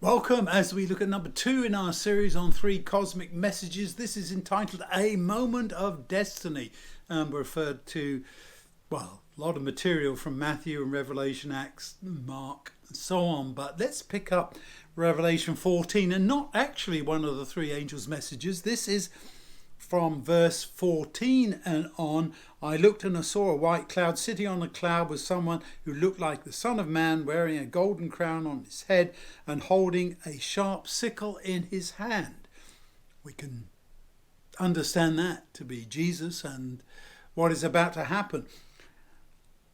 Welcome as we look at number 2 in our series on 3 cosmic messages. This is entitled A Moment of Destiny. We're referred to, a lot of material from Matthew and Revelation, Acts, Mark, and so on. But let's pick up Revelation 14, and not actually one of the 3 angels' messages. This is from verse 14 and on. I looked and I saw a white cloud. Sitting on the cloud was someone who looked like the Son of Man, wearing a golden crown on his head and holding a sharp sickle in his hand. We can understand that to be Jesus and what is about to happen.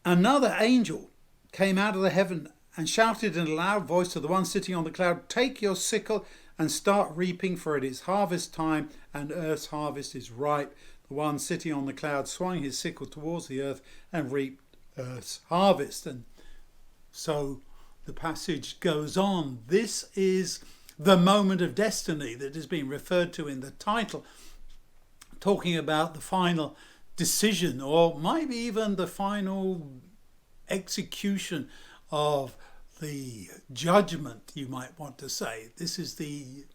Another angel came out of the heaven and shouted in a loud voice to the one sitting on the cloud, "Take your sickle and start reaping, for it is harvest time, and earth's harvest is ripe." The one sitting on the cloud swung his sickle towards the earth and reaped earth's harvest. And so the passage goes on. This is the moment of destiny that has been referred to in the title, talking about the final decision, or maybe even the final execution of the judgment, you might want to say. This is the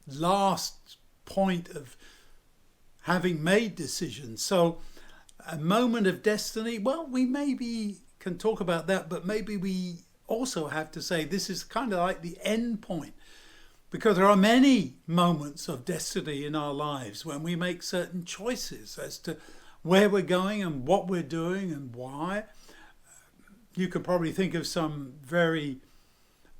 last point of having made decisions. So a moment of destiny, we maybe can talk about that, but maybe we also have to say this is kind of like the end point, because there are many moments of destiny in our lives when we make certain choices as to where we're going and what we're doing and why. You can probably think of some very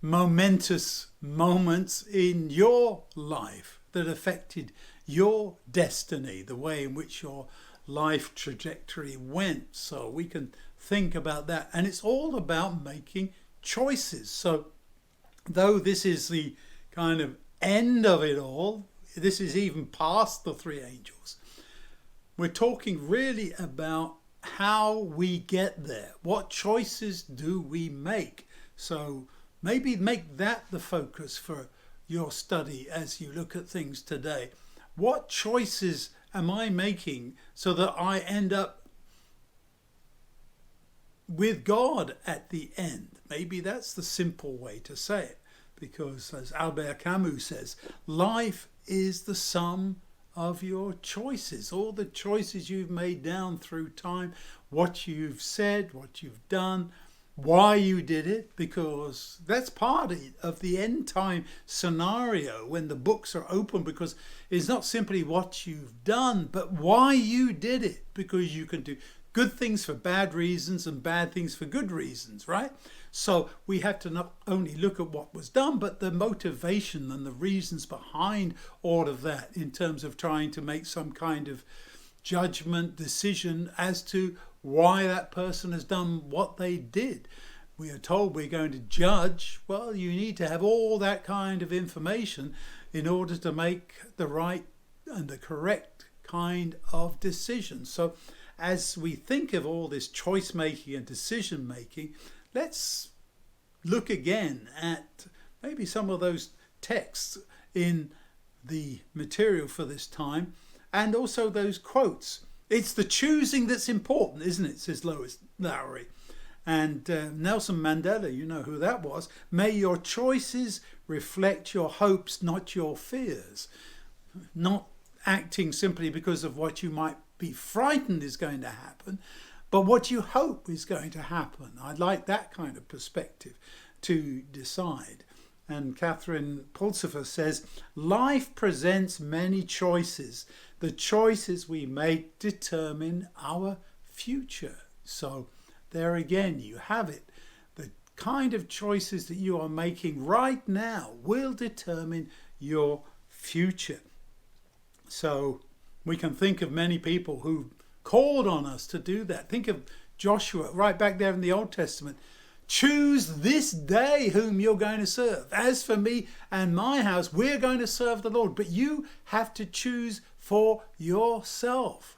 momentous moments in your life that affected your destiny, the way in which your life trajectory went. So we can think about that. And it's all about making choices. So though this is the kind of end of it all, this is even past the 3 angels, we're talking really about how we get there. What choices do we make? So maybe make that the focus for your study as you look at things today. What choices am I making so that I end up with God at the end? Maybe that's the simple way to say it, because as Albert Camus says, life is the sum of your choices, all the choices you've made down through time, what you've said, what you've done, why you did it, because that's part of the end time scenario when the books are open, because it's not simply what you've done, but why you did it, because you can do good things for bad reasons and bad things for good reasons, right? So we have to not only look at what was done, but the motivation and the reasons behind all of that in terms of trying to make some kind of judgment, decision as to why that person has done what they did. We are told we're going to judge. Well, you need to have all that kind of information in order to make the right and the correct kind of decision. So as we think of all this choice making and decision making, let's look again at maybe some of those texts in the material for this time, and also those quotes. It's the choosing that's important, isn't it, says Lois Lowry. And Nelson Mandela, you know who that was. May your choices reflect your hopes, not your fears. Not acting simply because of what you might be frightened is going to happen, but what you hope is going to happen. I'd like that kind of perspective to decide. And Catherine Pulsifer says, life presents many choices. The choices we make determine our future. So there again, you have it. The kind of choices that you are making right now will determine your future. So we can think of many people who called on us to do that. Think of Joshua right back there in the Old Testament. Choose this day whom you're going to serve. As for me and my house, we're going to serve the Lord. But you have to choose for yourself.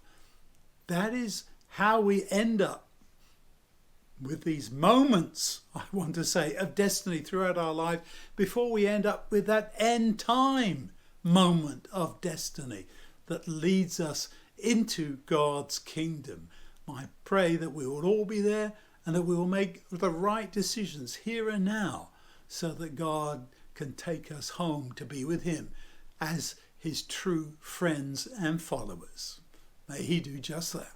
That is how we end up with these moments, I want to say, of destiny throughout our life before we end up with that end time moment of destiny that leads us into God's kingdom. I pray that we will all be there and that we will make the right decisions here and now so that God can take us home to be with him as his true friends and followers. May he do just that.